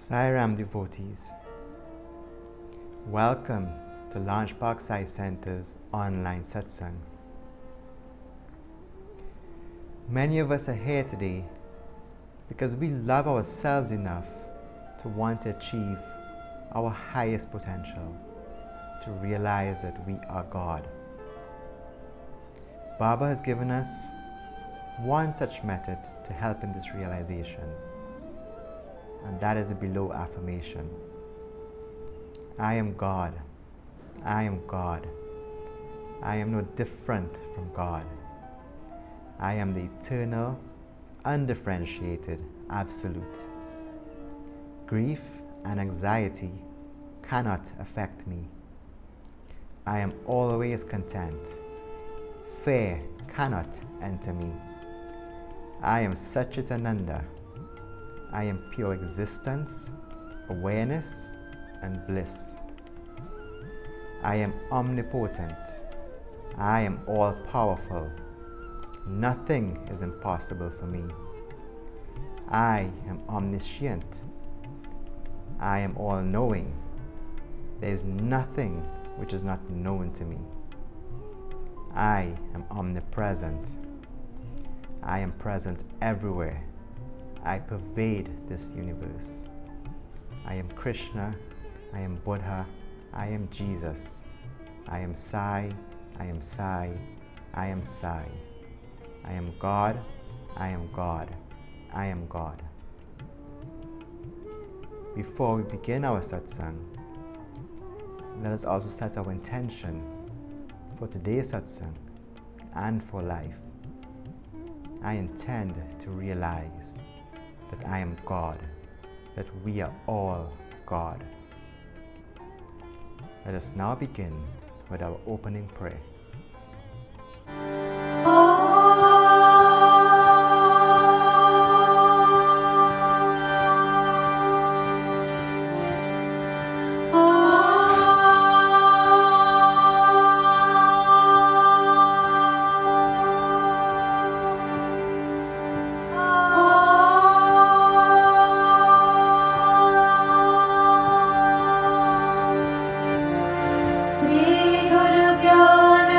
Sai Ram devotees, welcome to Launch Park Sai Center's online Satsangh. Many of us are here today because we love ourselves enough to want to achieve our highest potential, to realize that we are God. Baba has given us one such method to help in this realization, and that is the below affirmation. I am God. I am God. I am no different from God. I am the eternal, undifferentiated Absolute. Grief and anxiety cannot affect me. I am always content. Fear cannot enter me. I am Satchitananda. I am pure existence, awareness, and bliss. I am omnipotent. I am all-powerful. Nothing is impossible for me. I am omniscient. I am all-knowing. There is nothing which is not known to me. I am omnipresent. I am present everywhere. I pervade this universe. I am Krishna. I am Buddha. I am Jesus. I am Sai. I am Sai. I am Sai. I am God. I am God. I am God. Before we begin our satsang, let us also set our intention for today's satsang and for life. I intend to realize that I am God, that we are all God. Let us now begin with our opening prayer. Guru Pyo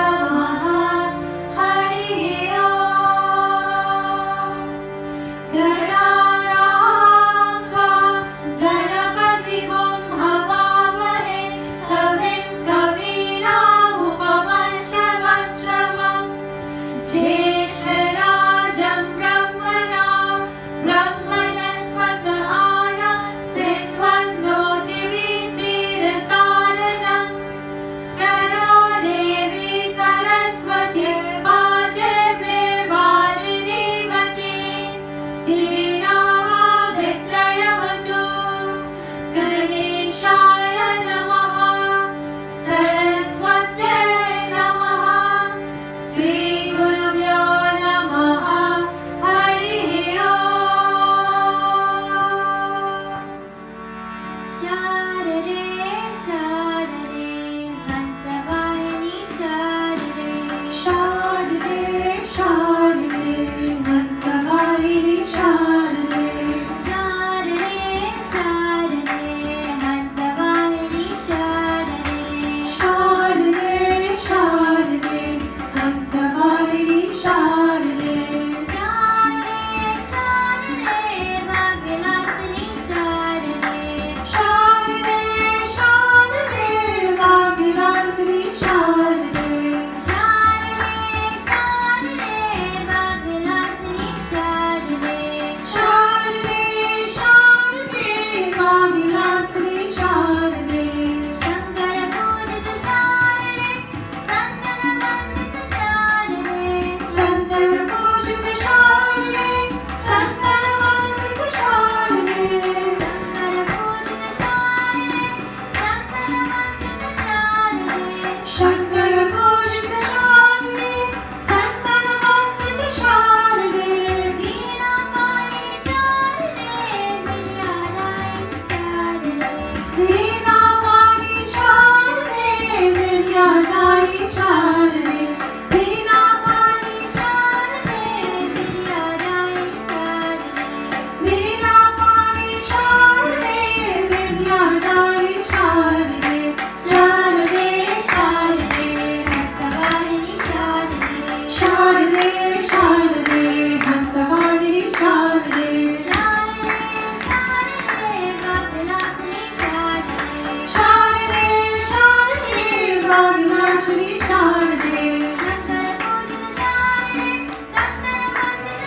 विश्वाविनाशिनी शारदे शंकर पूजित शारदे शंकर वंदित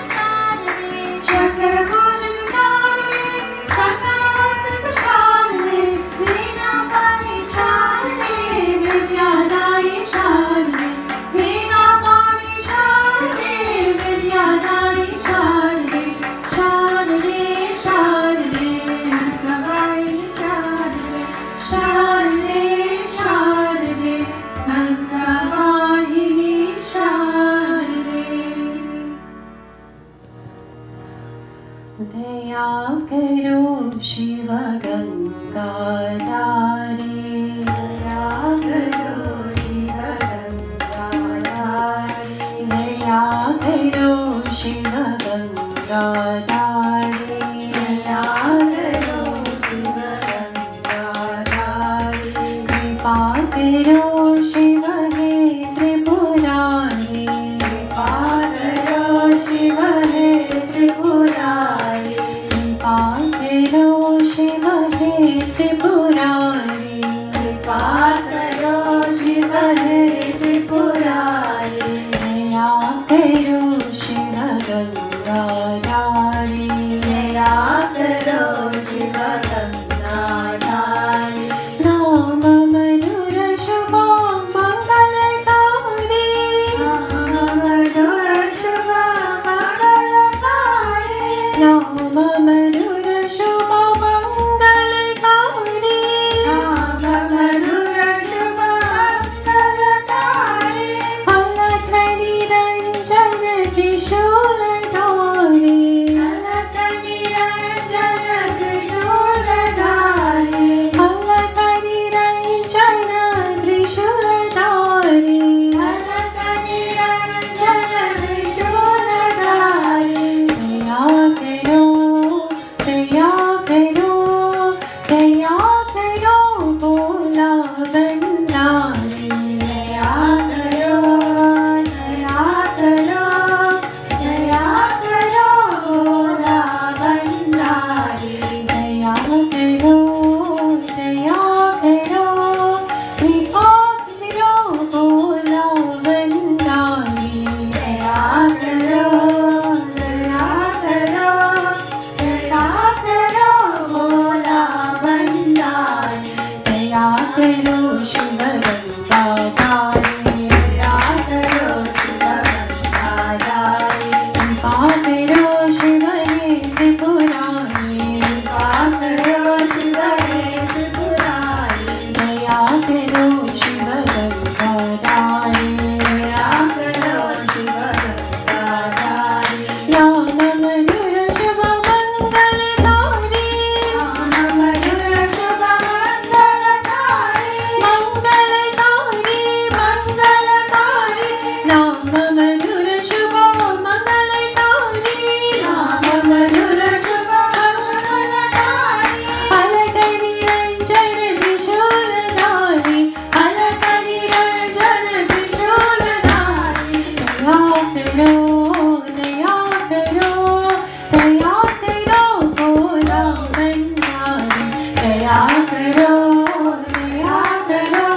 शारदे वीणा पाणी शारदे विद्यादायी शारदे वीणा पाणी शारदे विद्यादायी शारदे शारदे शारदे हंसवाहिनी शारदे शारदे शारदे हंसवाहिनी शारदे दया करो शिव गंगाधारी दया करो शिव गंगाधारी दया करो शिव गंगाधारी दया करो शिव गंगाधारी कृपा करो शिव हे त्रिपुरारी कृपा करो शिव हे त्रिपुरारी कृपा करो शिव हे त्रिपुरारी कृपा करो शिव हे त्रिपुरारी दया करो शिव गंगाधारी दया करो शिव गंगाधारी नाम मधुर शुभ मंगलकारी नाम मधुर शुभ मंगलकारी नाम मधुर शुभ मंगलकारी नाम मधुर शुभ मंगलकारी अलख निरंजन त्रिशूलधारी अलख निरंजन त्रिशूलधारी अलख निरंजन त्रिशूलधारी अलख निरंजन त्रिशूलधारी दया करो दया करो भोला भंडारी दया करो दया करो दया करो भोला भंडारी दया करो कृपा करो भोला भंडारी दया करो दया करो भोला भंडारी दया करो शिव गंगाधारी दया करो शिव गंगाधारी कृपा करो शिव हे त्रिपुरारी कृपा करो शिव हे त्रिपुरारी दया करो शिव गंगाधारी दया करो शिव गंगाधारी नाम मधुर शुभ मंगलकारी नाम मधुर शुभ मंगलकारी मंगलकारी मंगलकारी नाम मधुर शुभ मंगलकारी नाम मधुर शुभ मंगलकारी अलख निरंजन त्रिशूलधारी अलख निरंजन त्रिशूलधारी दया करो दया करो भोला भंडारी दया करो दया करो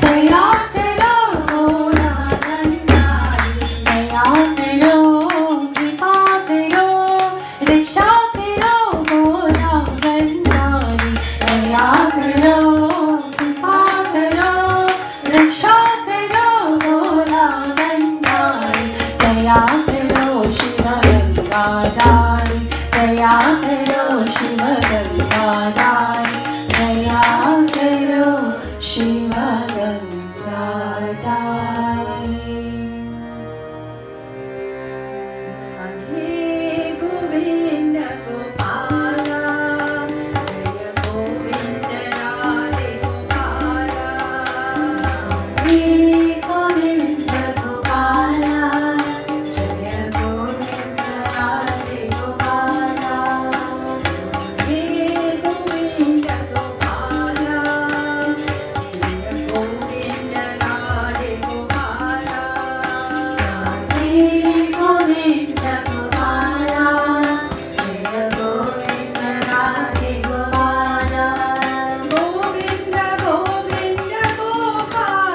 दया करो भोला भंडारी दया करो कृपा करो रक्षा करो भोला भंडारी दया करो कृपा करो रक्षा करो भोला भंडारी दया करो शिव गंगाधारी दया करो शिव गंगाधारी दया करो शिव गंगाधारी राधे गोविंद गोपाला जय गोविंद राधे गोपाला राधे गोविंद गोपाला जय Govind Radhe Gopala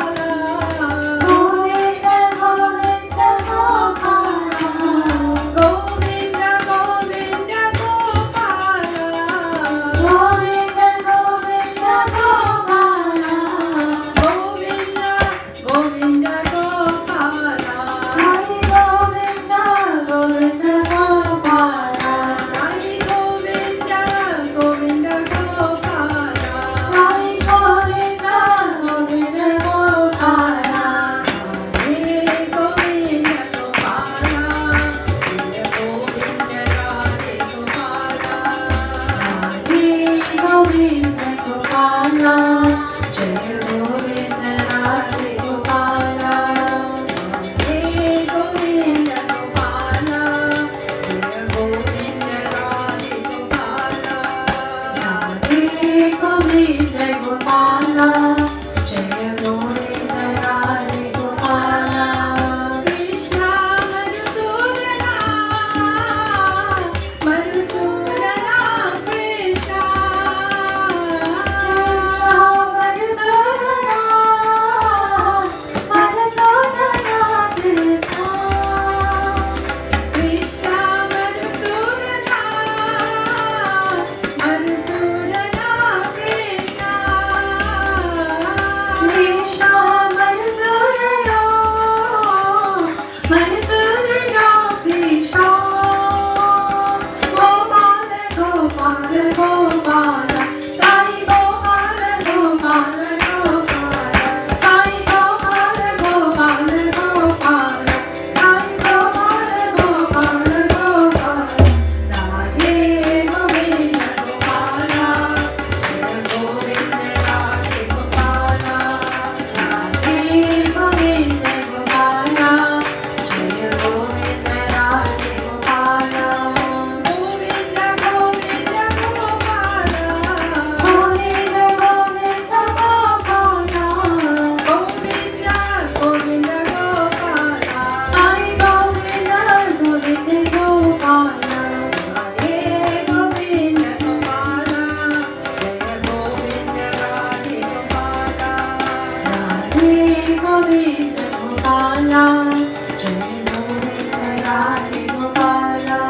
Govinda Gopala, Jaya Govinda Radhe Gopala,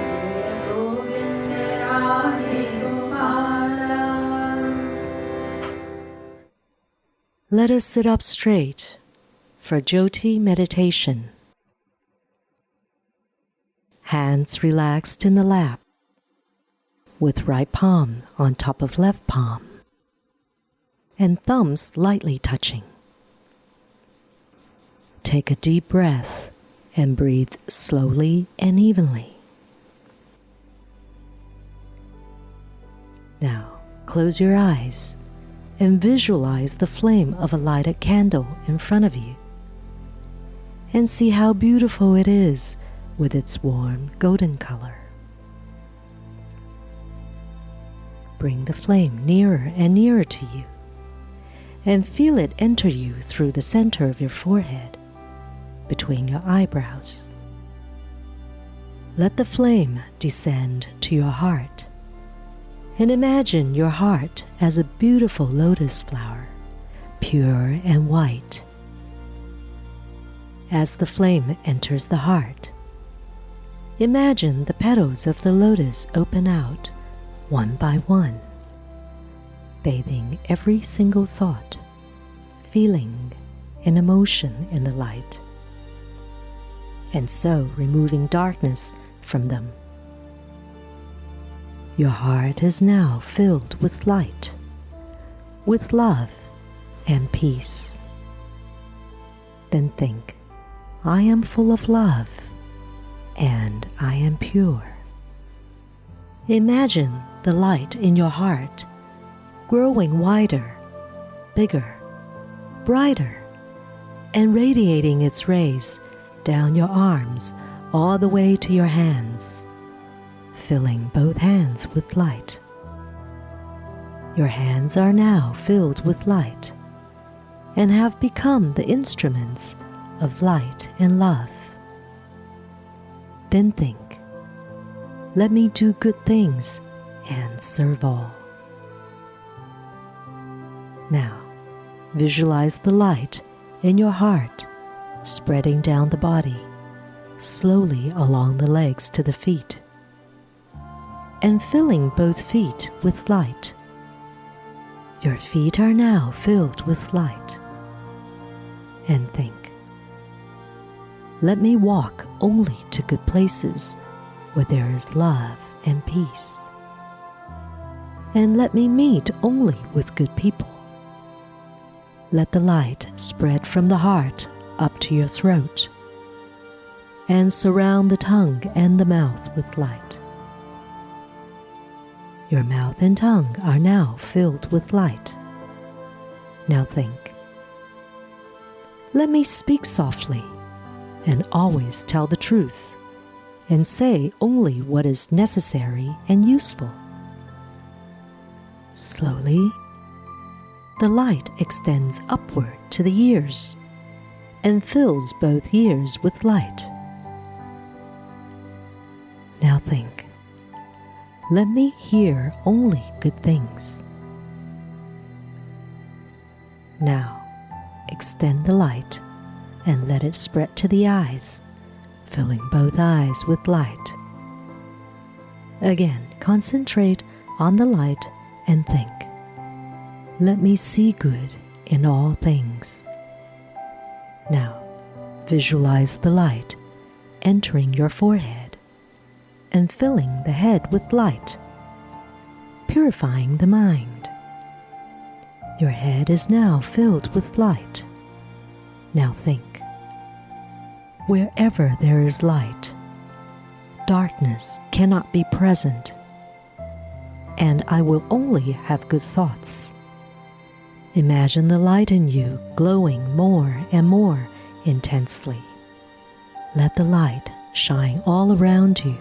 Jaya Govinda Radhe Gopala. Let us sit up straight for Jyoti meditation. Hands relaxed in the lap, with right palm on top of left palm, and thumbs lightly touching. Take a deep breath and breathe slowly and evenly. Now, close your eyes and visualize the flame of a lighted candle in front of you, and see how beautiful it is with its warm golden color. Bring the flame nearer and nearer to you, and feel it enter you through the center of your forehead, between your eyebrows. Let the flame descend to your heart, and imagine your heart as a beautiful lotus flower, pure and white. As the flame enters the heart, imagine the petals of the lotus open out one by one, bathing every single thought, feeling, and emotion in the light, and so removing darkness from them. Your heart is now filled with light, with love and peace. Then think, I am full of love, and I am pure. Imagine the light in your heart growing wider, bigger, brighter, and radiating its rays down your arms all the way to your hands, filling both hands with light. Your hands are now filled with light and have become the instruments of light and love. Then think, let me do good things and serve all. Now, visualize the light in your heart spreading down the body, slowly along the legs to the feet, and filling both feet with light. Your feet are now filled with light. And think, let me walk only to good places where there is love and peace. And let me meet only with good people. Let the light spread from the heart up to your throat and surround the tongue and the mouth with light. Your mouth and tongue are now filled with light. Now think, let me speak softly and always tell the truth and say only what is necessary and useful. Slowly, the light extends upward to the ears and fills both ears with light. Now think, let me hear only good things. Now, extend the light and let it spread to the eyes, filling both eyes with light. Again, concentrate on the light and think, let me see good in all things. Now, visualize the light entering your forehead and filling the head with light, purifying the mind. Your head is now filled with light. Now think, wherever there is light, darkness cannot be present, and I will only have good thoughts. Imagine the light in you glowing more and more intensely. Let the light shine all around you.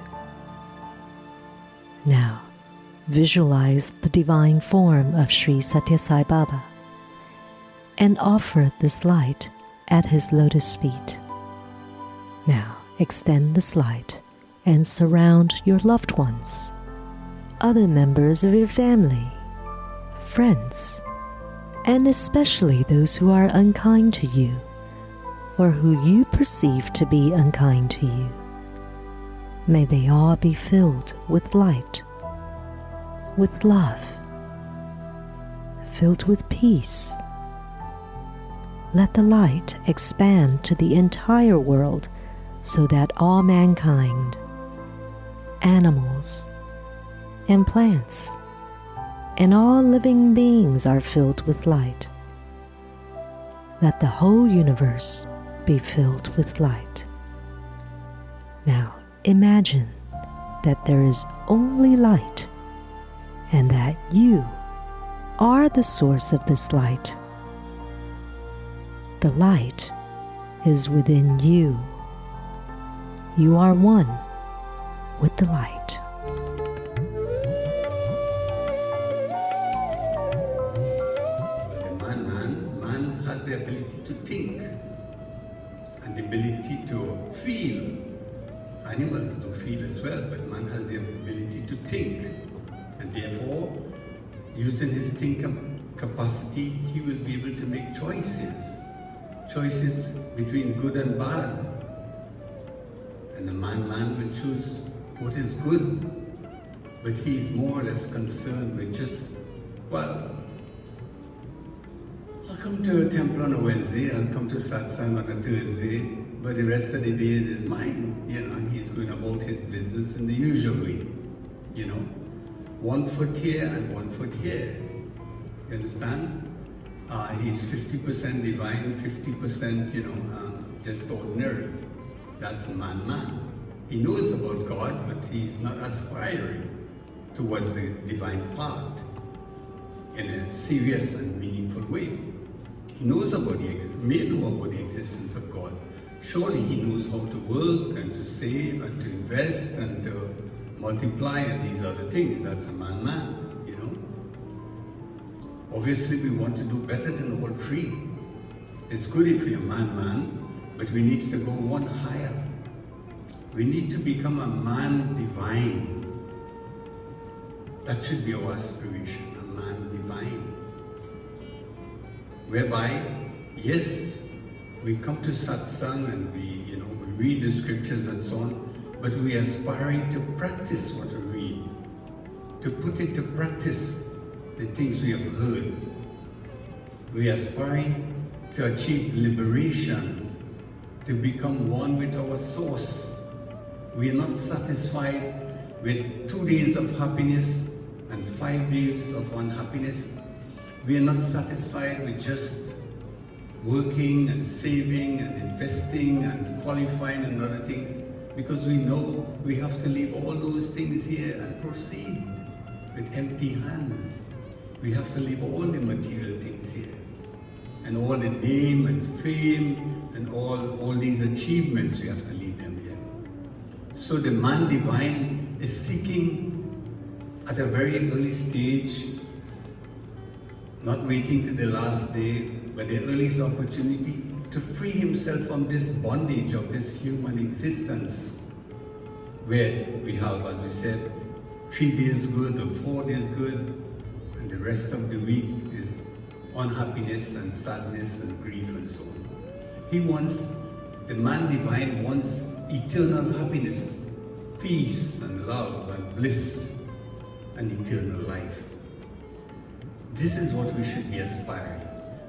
Now, visualize the divine form of Sri Satya Sai Baba and offer this light at his lotus feet. Now, extend this light and surround your loved ones, other members of your family, friends, and especially those who are unkind to you or who you perceive to be unkind to you. May they all be filled with light, with love, filled with peace. Let the light expand to the entire world so that all mankind, animals, and plants, and all living beings are filled with light. Let the whole universe be filled with light. Now imagine that there is only light and that you are the source of this light. The light is within you. You are one with the light. Man has the ability to think and the ability to feel. Animals do feel as well, but man has the ability to think, and therefore, using his thinking capacity, he will be able to make choices between good and bad. And the man will choose what is good, but he's more or less concerned with just, well, I'll come to a temple on a Wednesday, I'll come to Satsangh on a Thursday, but the rest of the days is mine, and he's going about his business in the usual way, 1 foot here and 1 foot here. You understand? He's 50% divine, 50%, just ordinary. That's man. He knows about God, but he's not aspiring towards the divine part in a serious and meaningful way. He knows may know about the existence of God. Surely he knows how to work and to save and to invest and to multiply and these other things. That's a man. Obviously, we want to do better than the whole tree. It's good if we're a man, but we need to go one higher. We need to become a man divine. That should be our aspiration, a man divine. Whereby, yes, we come to Satsang and we read the scriptures and so on, but we are aspiring to practice what we read, to put into practice the things we have heard. We are aspiring to achieve liberation, to become one with our source. We are not satisfied with 2 days of happiness and 5 days of unhappiness. We are not satisfied with just working and saving and investing and qualifying and other things, because we know we have to leave all those things here and proceed with empty hands. We have to leave all the material things here, and all the name and fame and all these achievements, we have to leave them here. So the man divine is seeking at a very early stage, not waiting to the last day, but the earliest opportunity to free himself from this bondage of this human existence, where we have, as we said, 3 days good or 4 days good, and the rest of the week is unhappiness and sadness and grief and so on. The man divine wants eternal happiness, peace and love and bliss and eternal life. This is what we should be aspiring,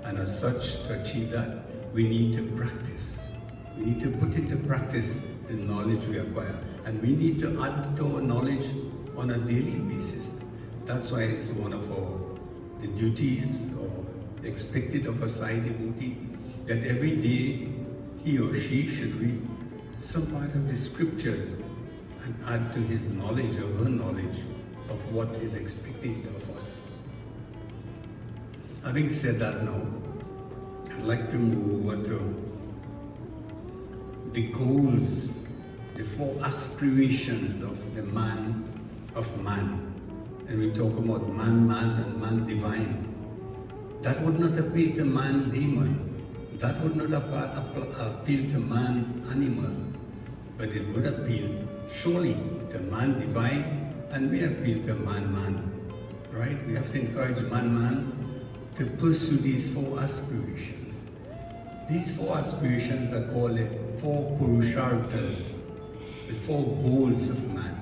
and as such, to achieve that, we need to practice. We need to put into practice the knowledge we acquire, and we need to add to our knowledge on a daily basis. That's why it's one of the duties or expected of a Sai devotee, that every day he or she should read some part of the scriptures and add to his knowledge or her knowledge of what is expected of us. Having said that now, I'd like to move over to the goals, the 4 aspirations of the man of man. And we talk about man and man divine. That would not appeal to man demon. That would not appeal to man animal. But it would appeal surely to man divine, and we appeal to man. Right? We have to encourage man to pursue these 4 aspirations. These 4 aspirations are called the 4 Purusharthas, the 4 goals of man.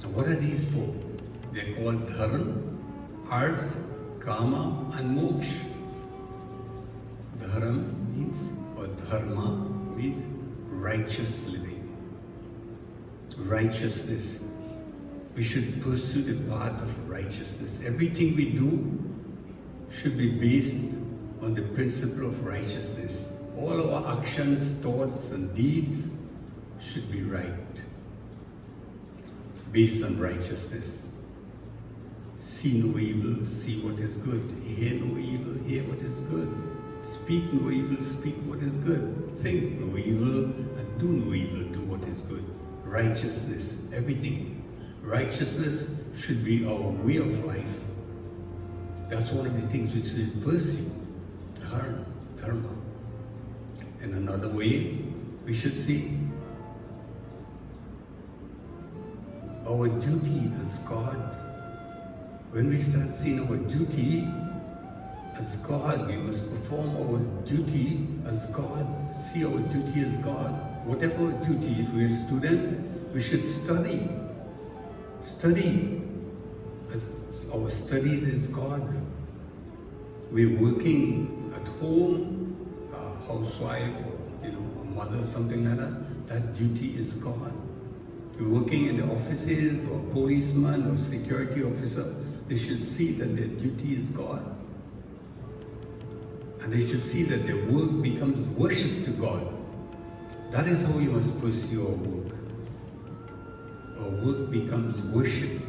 And what are these 4? They're called Dharma, Arth, Kama and Moksha. Dharma means, or Dharma means righteous living, righteousness. We should pursue the path of righteousness. Everything we do should be based on the principle of righteousness. All our actions, thoughts and deeds should be right, based on righteousness. See no evil, see what is good. Hear no evil, hear what is good. Speak no evil, speak what is good. Think no evil and do no evil, do what is good. Righteousness, everything. Righteousness should be our way of life. That's one of the things we should pursue, dharma. In another way, we should see our duty as God. When we start seeing our duty as God, we must perform our duty as God. See our duty as God. Whatever our duty, if we're a student, we should study. Study. As our studies is God. We're working at home, a housewife or a mother, something like that. That duty is God. We're working in the offices or policeman or security officer. They should see that their duty is God. And they should see that their work becomes worship to God. That is how we must pursue our work. Our work becomes worship.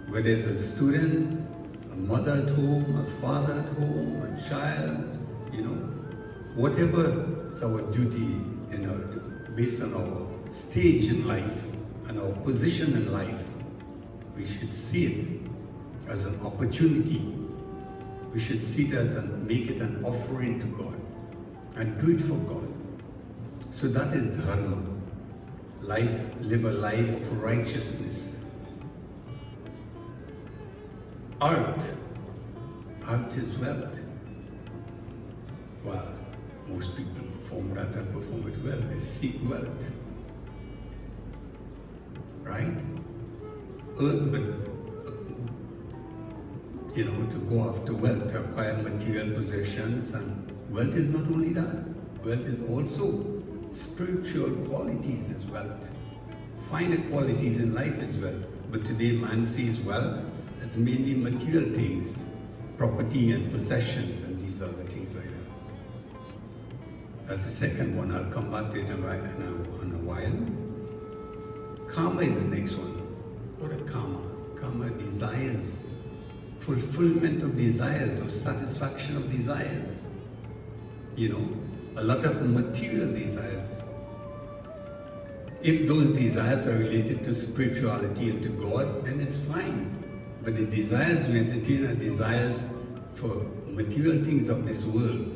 Whether it's a student, a mother at home, a father at home, a child, whatever is our duty, based on our stage in life and our position in life, we should see it as an opportunity. We should see it as make it an offering to God and do it for God. So that is dharma. Live a life of righteousness. Art is wealth. Well, most people perform that and perform it well. They seek wealth. Right? To go after wealth, to acquire material possessions, and wealth is not only that. Wealth is also spiritual qualities as wealth. Finer qualities in life as well. But today man sees wealth as mainly material things, property and possessions and these other things like that. That's the second one. I'll come back to it in a while. Karma is the next one. What are karma? Karma desires. Fulfillment of desires or satisfaction of desires. A lot of material desires. If those desires are related to spirituality and to God, then it's fine. But the desires we entertain are desires for material things of this world,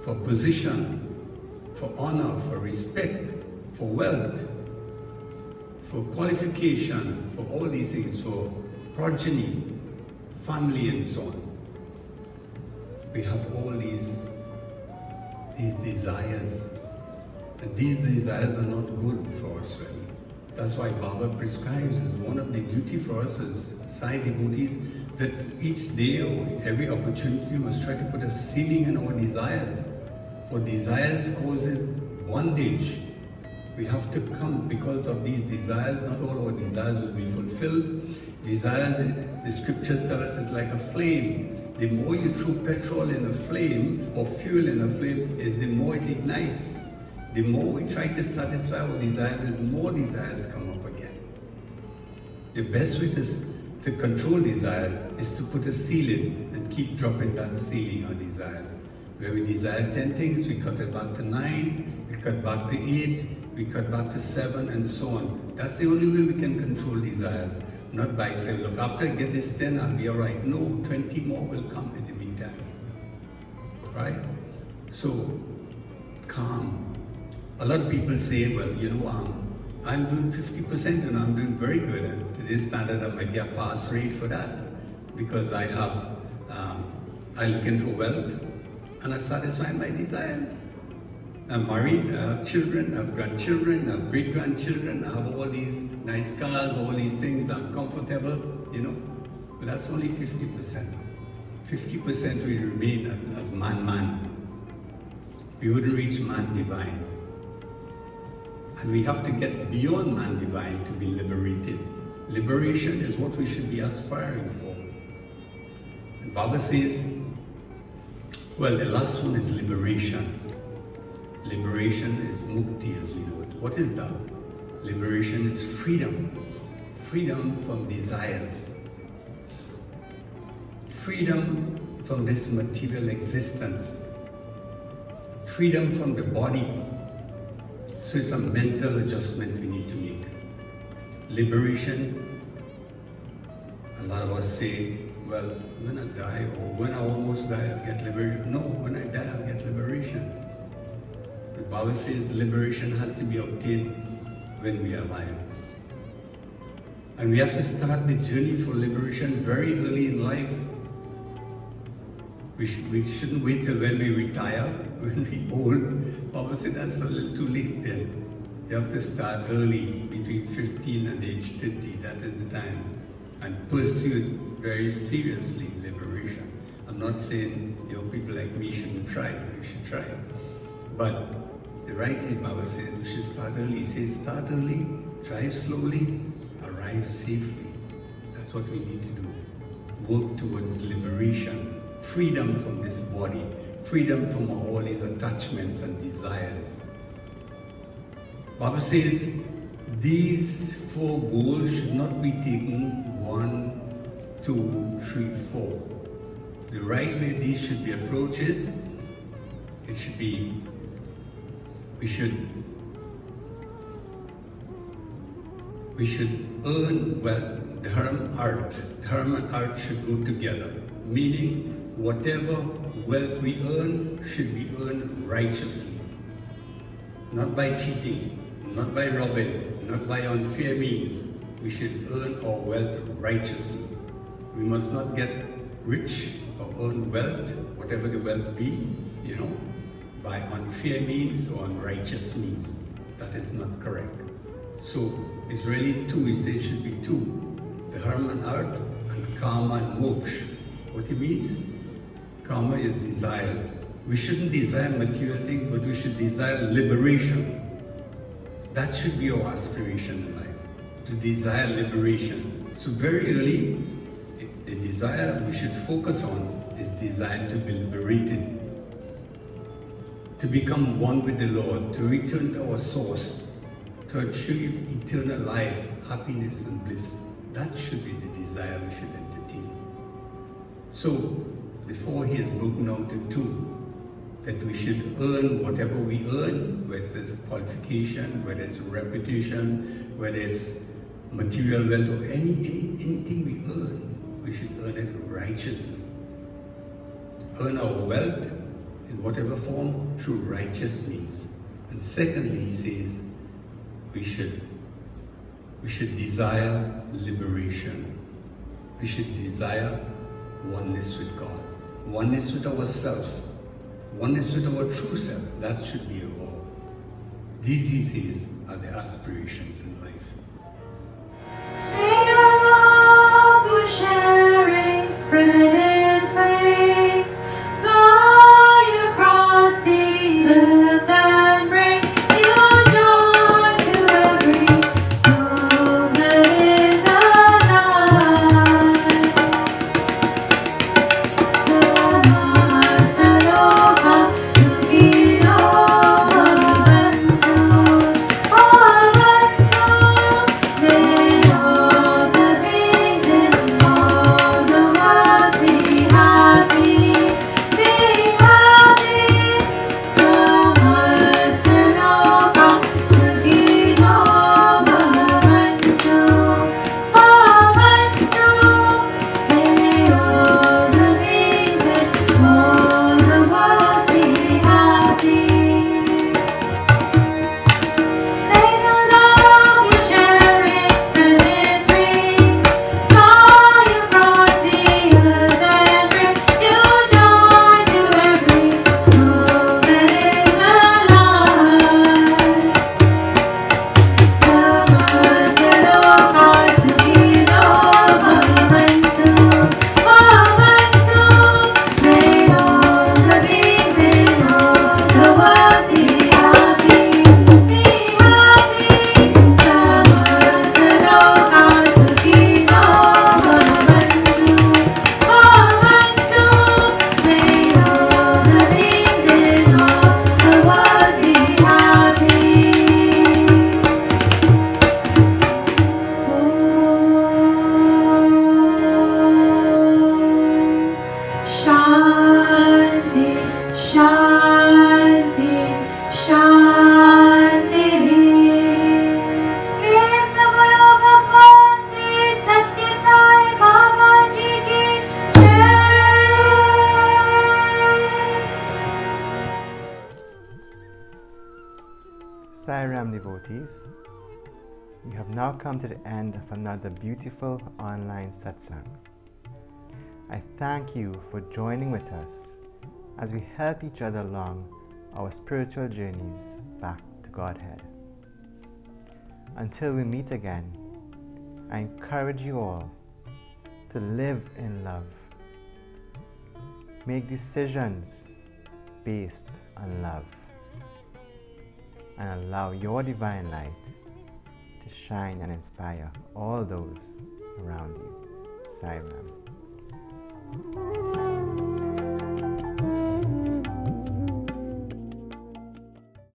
for position, for honor, for respect, for wealth, for qualification, for all these things, for progeny, family and so on. We have all these desires, and these desires are not good for us really. That's why Baba prescribes as one of the duty for us as Sai devotees that each day or every opportunity we must try to put a ceiling in our desires. For desires causes bondage. We have to come because of these desires. Not all our desires will be fulfilled. Desires, the scriptures tell us, is like a flame. The more you throw petrol in a flame or fuel in a flame, is the more it ignites. The more we try to satisfy our desires, the more desires come up again. The best way to control desires is to put a ceiling and keep dropping that ceiling on desires. Where we desire 10 things, we cut it back to 9, we cut back to 8, we cut back to 7, and so on. That's the only way we can control desires. Not by saying, look, after I get this 10, I'll be all right. No, 20 more will come in the meantime. Right? So, calm. A lot of people say, well, I'm doing 50%, I'm doing very good. And today's standard, I might get a pass rate for that. because I'm looking for wealth and I satisfy my desires. I'm married, I have children, I have grandchildren, I have great-grandchildren, I have all these nice cars, all these things, I'm comfortable, but that's only 50%. 50% will remain as man. We wouldn't reach man divine. And we have to get beyond man divine to be liberated. Liberation is what we should be aspiring for. And Baba says, well, the last one is liberation. Liberation is mukti as we know it. What is that? Liberation is freedom. Freedom from desires. Freedom from this material existence. Freedom from the body. So it's a mental adjustment we need to make. Liberation, a lot of us say, well, when I die or when I almost die, I'll get liberation. No, when I die, I'll get liberation. The Bible says liberation has to be obtained when we are alive. And we have to start the journey for liberation very early in life. We shouldn't wait till when we retire, when we're old. Bible said that's a little too late then. You have to start early, between 15 and age 30, that is the time. And pursue it very seriously, liberation. I'm not saying people like me shouldn't try, we should try. But the right thing Baba says, we should start early. He says, start early, drive slowly, arrive safely. That's what we need to do. Work towards liberation. Freedom from this body, freedom from all these attachments and desires. Baba says these 4 goals should not be taken 1, 2, 3, 4. The right way these should be approached is, it should be, we should earn wealth. Dharma and art should go together, meaning whatever wealth we earn should be earned righteously. Not by cheating, not by robbing, not by unfair means. We should earn our wealth righteously. We must not get rich or earn wealth, whatever the wealth be, by unfair means or unrighteous means. That is not correct. So it's really 2, he says it should be 2. The dharma and art and karma and moksha. What it means? Karma is desires. We shouldn't desire material things, but we should desire liberation. That should be our aspiration in life, to desire liberation. So very early, the desire we should focus on is desire to be liberated, to become one with the Lord, to return to our source, to achieve eternal life, happiness and bliss. That should be the desire we should entertain. So, the 4 here is broken down to 2. That we should earn whatever we earn, whether it's qualification, whether it's reputation, whether it's material wealth, or anything we earn, we should earn it righteously. Earn our wealth in whatever form through righteous means. And secondly, he says, we should desire liberation. We should desire oneness with God, oneness with ourselves, oneness with our true self. That should be our all. These, he says, are the aspirations in life. May your love we're sharing spread its wings, fly across the earth and bring your joy to every soul that is alive. Satsangh Shanti, Shanti. प्रेम से बोलो भगवान श्री सत्य साई बाबा जी की जय। Sai Ram devotees, we have now come to the end of another beautiful online satsang. I thank you for joining with us as we help each other along our spiritual journeys back to Godhead. Until we meet again, I encourage you all to live in love. Make decisions based on love, and allow your divine light to shine and inspire all those around you. Sai Ram.